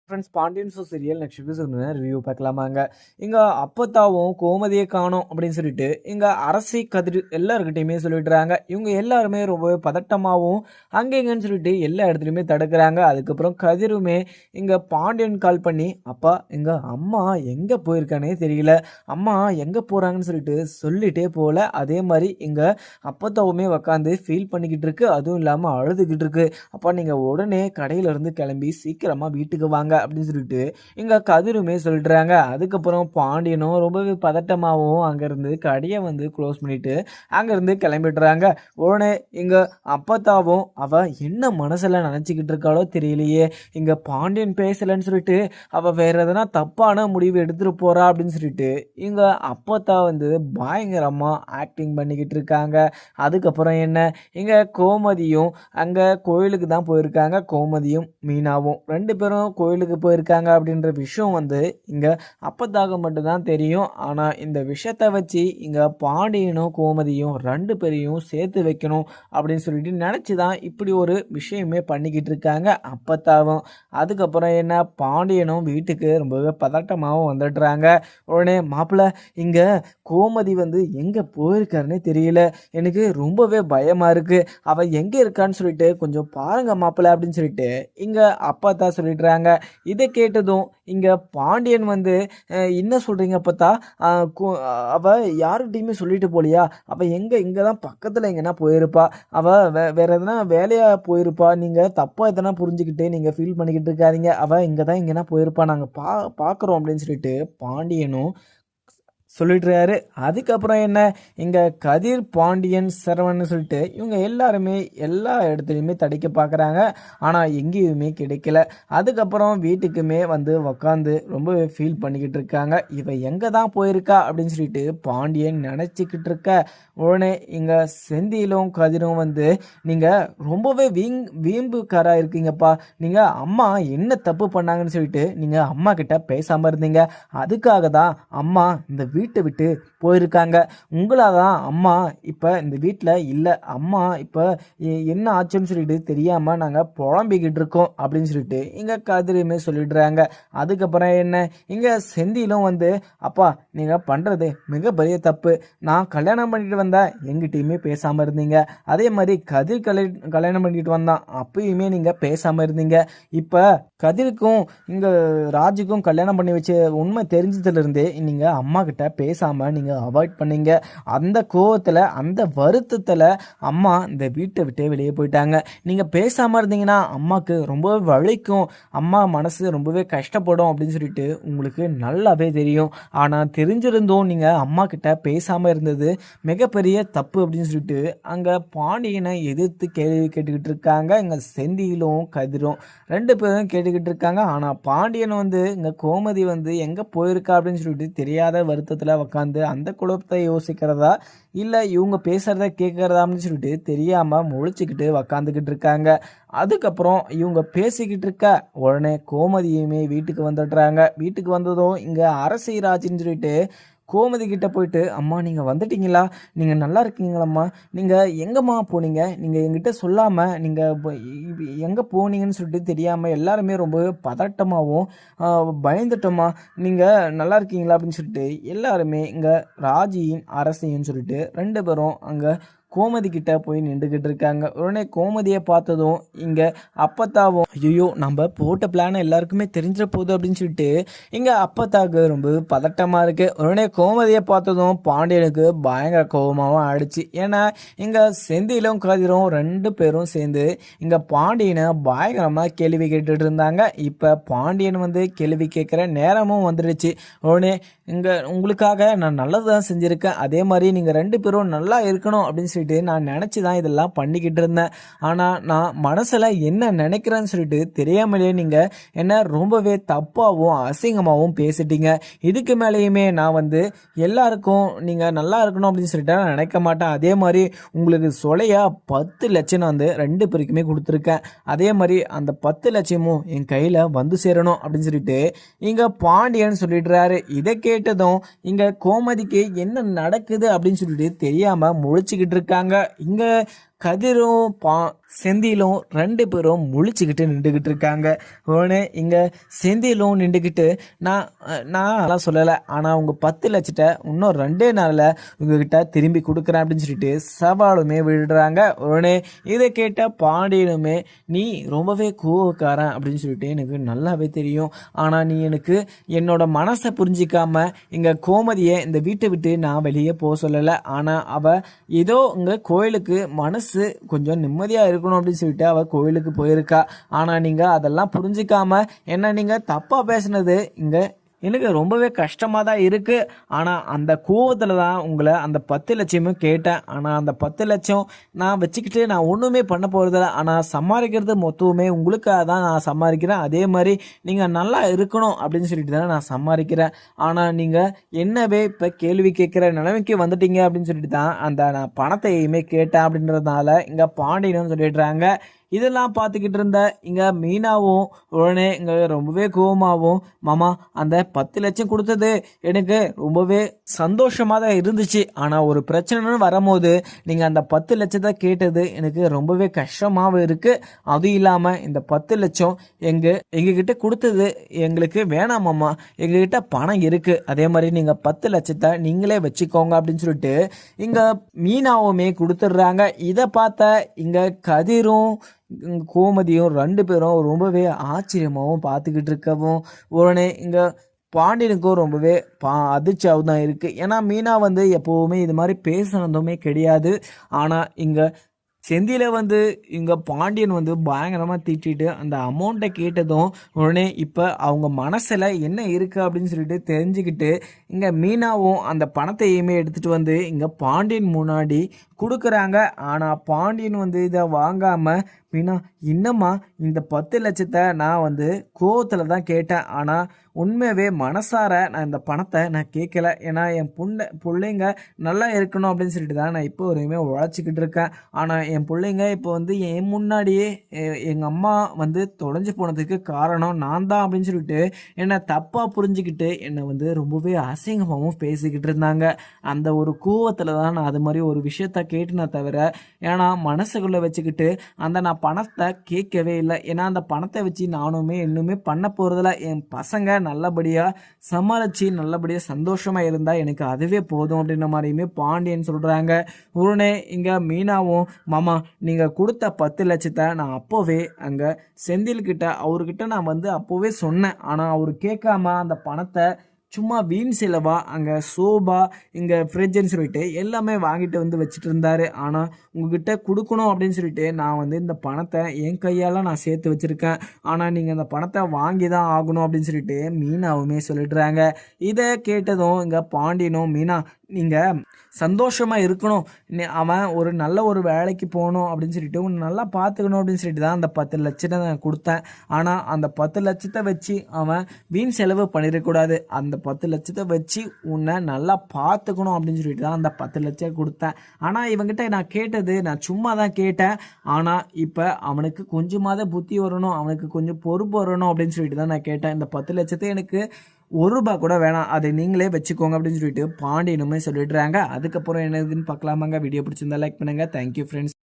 Friends Pandian so serial next episode review பார்க்கலாமாங்க. இங்கே அப்பத்தாவும் கோமதியை காணோம் அப்படின்னு சொல்லிட்டு இங்கே அரசி கதிர் எல்லாருக்கிட்டையுமே சொல்லிட்டுறாங்க. இவங்க எல்லாருமே ரொம்பவே பதட்டமாகவும் அங்கே இங்கேன்னு சொல்லிட்டு எல்லா இடத்துலையுமே தடுக்கிறாங்க. அதுக்கப்புறம் கதிருமே இங்கே பாண்டியன் கால் பண்ணி, அப்பா எங்கள் அம்மா எங்கே போயிருக்கானே தெரியல, அம்மா எங்கே போகிறாங்கன்னு சொல்லிட்டே போகல. அதே மாதிரி இங்கே அப்பத்தாவுமே உக்காந்து ஃபீல் பண்ணிக்கிட்டு இருக்கு, அதுவும் இல்லாமல் அழுதுகிட்டு இருக்கு. அப்பா நீங்கள் உடனே கடையிலேருந்து கிளம்பி சீக்கிரமாக வீட்டுக்கு வாங்க அப்படின்னு சொல்லிட்டு இங்க கதிருமே சொல்லிட்டுறாங்க. அதுக்கப்புறம் பாண்டியனும் ரொம்பவே பதட்டமாகவும் அங்கிருந்து கடையை க்ளோஸ் பண்ணிட்டு அங்கிருந்து கிளம்பிடுறாங்க. உடனே இங்க அப்பத்தாவும் அவ என்ன மனசுல நினைச்சுக்கிட்டு இருக்காளோ தெரியலையே, இங்க பாண்டியன் பேசலன்னு சொல்லிட்டு அவ வேற எதனா தப்பான முடிவு எடுத்துட்டு போறா அப்படின்னு சொல்லிட்டு இங்க அப்பத்தா பயங்கரமா ஆக்டிங் பண்ணிக்கிட்டு இருக்காங்க. அதுக்கப்புறம் என்ன, இங்க கோமதியும் அங்க கோயிலுக்கு தான் போயிருக்காங்க. கோமதியும் மீனாவும் ரெண்டு பேரும் கோயிலுக்கு போயிருக்காங்க அப்படின்ற விஷயம் இங்க அப்பத்தாக மட்டும்தான் தெரியும். ஆனா இந்த விஷயத்தை வச்சு இங்க பாண்டியனும் கோமதியும் ரெண்டு பேரையும் சேர்த்து வைக்கணும் அப்படின்னு சொல்லிட்டு நினைச்சுதான் இப்படி ஒரு விஷயமே பண்ணிக்கிட்டு இருக்காங்க அப்பத்தாவும். அதுக்கப்புறம் என்ன, பாண்டியனும் வீட்டுக்கு ரொம்பவே பதட்டமாகவும் வந்துடுறாங்க. உடனே மாப்பிள்ள இங்க கோமதி எங்க போயிருக்காருன்னு தெரியல, எனக்கு ரொம்பவே பயமா இருக்கு, அவ எங்க இருக்கான்னு சொல்லிட்டு கொஞ்சம் பாருங்க மாப்பிள்ள அப்படின்னு சொல்லிட்டு இங்க அப்பத்தா சொல்லிடுறாங்க. இதை கேட்டதும் இங்க பாண்டியன் என்ன சொல்றீங்க அப்பத்தா, அவ யாருகிட்டையுமே சொல்லிட்டு போலியா, அவ இங்க தான் பக்கத்துல எங்கன்னா போயிருப்பா, அவ வேற எதனா வேலையா போயிருப்பா, நீங்க தப்பா எதனா புரிஞ்சுக்கிட்டு நீங்க ஃபீல் பண்ணிக்கிட்டு இருக்காதீங்க, அவ இங்க தான் எங்கன்னா போயிருப்பா, நாங்க பாக்குறோம் அப்படின்னு சொல்லிட்டு பாண்டியனும் சொல்லிட்டுறாரு. அதுக்கப்புறம் என்ன, இங்கே கதிர் பாண்டியன் சரவணன் சொல்லிட்டு இவங்க எல்லாருமே எல்லா இடத்துலையுமே தடிக்க பார்க்குறாங்க. ஆனால் எங்கேயுமே கிடைக்கல. அதுக்கப்புறம் வீட்டுக்குமே உக்காந்து ரொம்பவே ஃபீல் பண்ணிக்கிட்டு இருக்காங்க. இவ எங்கே தான் போயிருக்கா அப்படின்னு சொல்லிட்டு பாண்டியன் நினச்சிக்கிட்டு இருக்க. உடனே இங்கே செந்திலும் கதிரும் நீங்கள் ரொம்பவே வீம்புக்காராக இருக்கீங்கப்பா, நீங்கள் அம்மா என்ன தப்பு பண்ணாங்கன்னு சொல்லிட்டு நீங்கள் அம்மா கிட்ட பேசாமல் இருந்தீங்க, அதுக்காக தான் அம்மா இந்த வீட்டை விட்டு போயிருக்காங்க, உங்களால் தான் அம்மா இப்போ இந்த வீட்டில் இல்லை, அம்மா இப்போ என்ன ஆச்சுன்னு சொல்லிட்டு தெரியாமல் நாங்கள் புலம்பிக்கிட்டு இருக்கோம் அப்படின்னு சொல்லிட்டு இங்கே கதிரையுமே சொல்லிடுறாங்க. அதுக்கப்புறம் என்ன, இங்கே செந்திலும் அப்பா நீங்கள் பண்ணுறது மிகப்பெரிய தப்பு, நான் கல்யாணம் பண்ணிட்டு வந்தேன் எங்கிட்டையுமே பேசாமல் இருந்தீங்க, அதே மாதிரி கதிர் கல்யாணம் பண்ணிட்டு வந்தான் அப்பயுமே நீங்கள் பேசாமல் இருந்தீங்க, இப்போ கதிருக்கும் இங்கே ராஜுக்கும் கல்யாணம் பண்ணி வச்ச உண்மை தெரிஞ்சதுலேருந்தே நீங்கள் அம்மா கிட்ட பேசாமல் நீங்கள் அவாய்ட் பண்ணீங்க, அந்த கோவத்தில் அந்த வருத்தத்தில் அம்மா இந்த வீட்டை விட்டே வெளியே போயிட்டாங்க, நீங்கள் பேசாமல் இருந்தீங்கன்னா அம்மாவுக்கு ரொம்பவே வலிக்கும், அம்மா மனசு ரொம்பவே கஷ்டப்படும் அப்படின்னு சொல்லிட்டு உங்களுக்கு நல்லாவே தெரியும், ஆனால் தெரிஞ்சிருந்தும் நீங்கள் அம்மா கிட்ட பேசாமல் இருந்தது மிகப்பெரிய தப்பு அப்படின்னு சொல்லிட்டு அங்கே பாண்டியனை எதிர்த்து கேள்வி கேட்டுக்கிட்டு இருக்காங்க. இங்கே செந்திலும் கதிரும் ரெண்டு பேரும் கேட்டுக்கிட்டு இருக்காங்க. ஆனால் பாண்டியன் இங்கே கோமதி எங்கே போயிருக்கா அப்படின்னு சொல்லிட்டு தெரியாத வருத்தத்தில் உட்காந்து அந்த குழப்பத்தை யோசிக்கிறதா இல்லை இவங்க பேசுகிறத கேட்குறதா அப்படின்னு சொல்லிட்டு தெரியாமல் முழிச்சுக்கிட்டு உக்காந்துக்கிட்டு இருக்காங்க. அதுக்கப்புறம் இவங்க பேசிக்கிட்டு இருக்க உடனே கோமதியுமே வீட்டுக்கு வந்துடுறாங்க. வீட்டுக்கு வந்ததும் இங்கே அரசிராஜின்னு சொல்லிட்டு கோமதி கிட்ட போயிட்டு, அம்மா நீங்கள் வந்துட்டீங்களா, நீங்கள் நல்லா இருக்கீங்களம்மா, நீங்கள் எங்கம்மா போனீங்க, நீங்கள் எங்கிட்ட சொல்லாமல் நீங்கள் எங்கே போனீங்கன்னு சொல்லிட்டு தெரியாமல் எல்லாருமே ரொம்பவே பதட்டமாகவும் பயந்துட்டோம்மா, நீங்கள் நல்லா இருக்கீங்களா அப்படின்னு சொல்லிட்டு எல்லாருமே இங்கே ராஜியின் அரசின்னு சொல்லிட்டு ரெண்டு பேரும் அங்கே கோமதி கிட்ட போய் நின்றுக்கிட்டு இருக்காங்க. உடனே கோமதியை பார்த்ததும் இங்கே அப்பத்தாவும் ஐயோ நம்ம போட்ட பிளான் எல்லாருக்குமே தெரிஞ்சிட போகுது அப்படின்னு சொல்லிட்டு இங்கே அப்பத்தாவுக்கு ரொம்ப பதட்டமாக இருக்குது. உடனே கோமதியை பார்த்ததும் பாண்டியனுக்கு பயங்கர கோபமாகவும் ஆயிடுச்சு. ஏன்னா இங்கே செந்திலும் கதிரும் ரெண்டு பேரும் சேர்ந்து இங்கே பாண்டியனை பயங்கரமாக கேள்வி கேட்டுட்டு இருந்தாங்க. இப்போ பாண்டியன் கேள்வி கேட்குற நேரமும் வந்துடுச்சு. உடனே இங்கே உங்களுக்காக நான் நல்லது தான் செஞ்சுருக்கேன், அதே மாதிரி நீங்கள் ரெண்டு பேரும் நல்லா இருக்கணும் அப்படின்னு சொல்லிட்டு நான் நினச்சி தான் இதெல்லாம் பண்ணிக்கிட்டு இருந்தேன், ஆனால் நான் மனசில் என்ன நினைக்கிறேன்னு சொல்லிட்டு தெரியாமலே நீங்கள் என்ன ரொம்பவே தப்பாகவும் அசிங்கமாகவும் பேசிட்டீங்க, இதுக்கு மேலேயுமே நான் எல்லாருக்கும் நீங்கள் நல்லா இருக்கணும் அப்படின்னு சொல்லிட்டு நான் நினைக்க மாட்டேன், அதே மாதிரி உங்களுக்கு சொலையா 10 லட்சம் நான் ரெண்டு பேருக்குமே கொடுத்துருக்கேன், அதே மாதிரி அந்த 10 லட்சமும் என் கையில் சேரணும் அப்படின்னு சொல்லிட்டு இங்கே பாண்டியன் சொல்லிடுறாரு. இதை கேட்டதும் இங்கே கோமதிக்கு என்ன நடக்குது அப்படின்னு சொல்லிட்டு தெரியாமல் முழிச்சுக்கிட்டு இருக்காங்க. இங்கே கதிரும் செந்திலும் 2 பேரும் முழிச்சுக்கிட்டு நின்றுக்கிட்டு இருக்காங்க. உடனே இங்கே செந்திலும் நின்றுக்கிட்டு நான் அதெல்லாம் சொல்லலை, ஆனால் உங்கள் 10 லட்சத்தை இன்னும் 2 நாளில் உங்ககிட்ட திரும்பி கொடுக்குறேன் அப்படின்னு சொல்லிட்டு சவாலுமே விடுறாங்க. உடனே இதை கேட்ட பாண்டியனுமே நீ ரொம்பவே கோவக்காரன் அப்படின்னு சொல்லிட்டு எனக்கு நல்லாவே தெரியும், ஆனால் நீ எனக்கு என்னோட மனசை புரிஞ்சிக்காம இங்கே கோமதியை இந்த வீட்டை விட்டு நான் வெளியே போக சொல்லலை, ஆனால் அவள் ஏதோ இங்கே கோயிலுக்கு மனசு கொஞ்சம் நிம்மதியாக இருக்கணும் அப்படின்னு சொல்லிட்டு அவள் கோயிலுக்கு போயிருக்கா. ஆனால் நீங்கள் அதெல்லாம் புரிஞ்சிக்காம என்ன நீங்கள் தப்பாக பேசுனது இங்கே எனக்கு ரொம்பவே கஷ்டமாக தான் இருக்குது. ஆனால் அந்த கோவத்தில் தான் உங்களை அந்த 10 லட்சமும் கேட்டேன். ஆனால் அந்த 10 லட்சம் நான் வச்சுக்கிட்டு நான் ஒன்றுமே பண்ண போகிறதில்ல. ஆனால் சம்பாதிக்கிறது மொத்தமே உங்களுக்காக தான் நான் சம்பாதிக்கிறேன். அதே மாதிரி நீங்கள் நல்லா இருக்கணும் அப்படின்னு சொல்லிட்டு தானே நான் சம்பாதிக்கிறேன். ஆனால் நீங்கள் என்னவே இப்போ கேள்வி கேட்குற நிலைமைக்கு வந்துட்டீங்க அப்படின்னு சொல்லிட்டு தான் அந்த நான் பணத்தையுமே கேட்டேன் அப்படின்றதுனால இங்கே பாண்டியனும் சொல்லிடுறாங்க. இதெல்லாம் பார்த்துக்கிட்டு இருந்த இங்கே மீனாவும் உடனே இங்கே ரொம்பவே கோவமாகவும் மாமா அந்த 10 லட்சம் கொடுத்தது எனக்கு ரொம்பவே சந்தோஷமாக தான் இருந்துச்சு, ஆனால் ஒரு பிரச்சனைன்னு வரும்போது நீங்கள் அந்த 10 லட்சத்தை கேட்டது எனக்கு ரொம்பவே கஷ்டமாகவும் இருக்குது. அதுவும் இல்லாமல் இந்த 10 லட்சம் எங்ககிட்ட கொடுத்தது எங்களுக்கு வேணாமாம்மா, எங்ககிட்ட பணம் இருக்குது, அதே மாதிரி நீங்கள் 10 லட்சத்தை நீங்களே வச்சுக்கோங்க அப்படின்னு சொல்லிட்டு இங்கே மீனாவுமே கொடுத்துட்றாங்க. இதை பார்த்த இங்கே கதிரும் கோமதியும் 2 பேரும் ரொம்பவே ஆச்சரியமாகவும் பார்த்துக்கிட்டு இருக்கவும் உடனே இங்கே பாண்டியனுக்கும் ரொம்பவே அதிர்ச்சியாக தான் இருக்குது. ஏன்னா மீனா எப்போவுமே இது மாதிரி பேசுனதுமே கிடையாது. ஆனால் இங்கே செந்தில இங்கே பாண்டியன் பயங்கரமாக திட்டிட்டு அந்த அமௌண்ட்டை கேட்டதும் உடனே இப்போ அவங்க மனசில் என்ன இருக்குது அப்படின்னு சொல்லிட்டு தெரிஞ்சுக்கிட்டு இங்கே மீனாவும் அந்த பணத்தையுமே எடுத்துகிட்டு இங்கே பாண்டியன் முன்னாடி கொடுக்குறாங்க. ஆனால் பாண்டியன் இதை வாங்காமல் மீனா இன்னமா இந்த 10 லட்சத்தை நான் கோவத்தில் தான் கேட்டேன், ஆனால் உண்மையாகவே மனசார நான் இந்த பணத்தை நான் கேட்கல, ஏன்னா என் பிள்ளைங்க நல்லா இருக்கணும் அப்படின்னு சொல்லிட்டு தான் நான் இப்போ வரையுமே உழைச்சிக்கிட்டு இருக்கேன். ஆனால் என் பிள்ளைங்க இப்போ என் முன்னாடியே எங்கள் அம்மா தொலைஞ்சு போனதுக்கு காரணம் நான் தான் அப்படின்னு சொல்லிட்டு என்னை தப்பாக புரிஞ்சுக்கிட்டு என்னை ரொம்பவே அசிங்கமாகவும் பேசிக்கிட்டு இருந்தாங்க. அந்த ஒரு கோவத்தில் தான் நான் அது மாதிரி ஒரு விஷயத்த கேட்டுனா தவிர, ஏன்னா மனசுக்குள்ளே வச்சுக்கிட்டு நான் பணத்தை கேட்கவே இல்லை. ஏன்னா அந்த பணத்தை வச்சு நானுமே இன்னுமே பண்ண போகிறதில்ல. என் பசங்க நல்லபடியாக சமாளித்து நல்லபடியாக சந்தோஷமாக இருந்தால் எனக்கு அதுவே போதும் அப்படின்ற மாதிரியுமே பாண்டியன் சொல்கிறாங்க. உடனே இங்கே மீனாவும் மாமா நீங்கள் கொடுத்த 10 லட்சத்தை நான் அப்போவே அங்கே செந்தில்கிட்ட அவர்கிட்ட நான் அப்போவே சொன்னேன், ஆனால் அவர் கேட்காம அந்த பணத்தை சும்மா வீண் செலவா அங்கே சோபா இங்கே ஃப்ரிட்ஜுன்னு சொல்லிட்டு எல்லாமே வாங்கிட்டு வச்சுட்டு இருந்தார். ஆனால் உங்ககிட்ட கொடுக்கணும் அப்படின்னு சொல்லிட்டு நான் இந்த பணத்தை என் கையால் நான் சேர்த்து வச்சுருக்கேன், ஆனால் நீங்கள் இந்த பணத்தை வாங்கி தான் ஆகணும் அப்படின்னு சொல்லிட்டு மீனாவுமே சொல்லிடுறாங்க. இதை கேட்டதும் இங்கே பாண்டியனும் மீனா நீங்கள் சந்தோஷமாக இருக்கணும், அவன் ஒரு நல்ல ஒரு வேலைக்கு போகணும் அப்படின்னு சொல்லிட்டு உன்னை நல்லா பார்த்துக்கணும் அப்படின்னு சொல்லிட்டு தான் அந்த 10 லட்சத்தை நான் கொடுத்தேன். ஆனால் அந்த 10 லட்சத்தை வச்சு அவன் வீண் செலவு பண்ணிடக்கூடாது, அந்த 10 லட்சத்தை வச்சு உன்னை நல்லா பார்த்துக்கணும் அப்படின்னு சொல்லிட்டு தான் அந்த 10 லட்சம் கொடுத்தேன். ஆனால் இவங்கிட்ட நான் கேட்டது நான் சும்மா தான் கேட்டேன், ஆனால் இப்போ அவனுக்கு கொஞ்சமாவது புத்தி வரணும், அவனுக்கு கொஞ்சம் பொறுப்பு வரணும் அப்படின்னு சொல்லிட்டு தான் நான் கேட்டேன். இந்த 10 லட்சத்தை எனக்கு ₹1 கூட வேணாம், அதை நீங்களே வச்சுக்கோங்க அப்படின்னு சொல்லிட்டு பாண்டியனுமே சொல்லிடுறாங்க. அதுக்கப்புறம் என்னதுன்னு பார்க்கலாமாங்க. வீடியோ பிடிச்சிருந்தா லைக் பண்ணுங்கள். Thank you friends.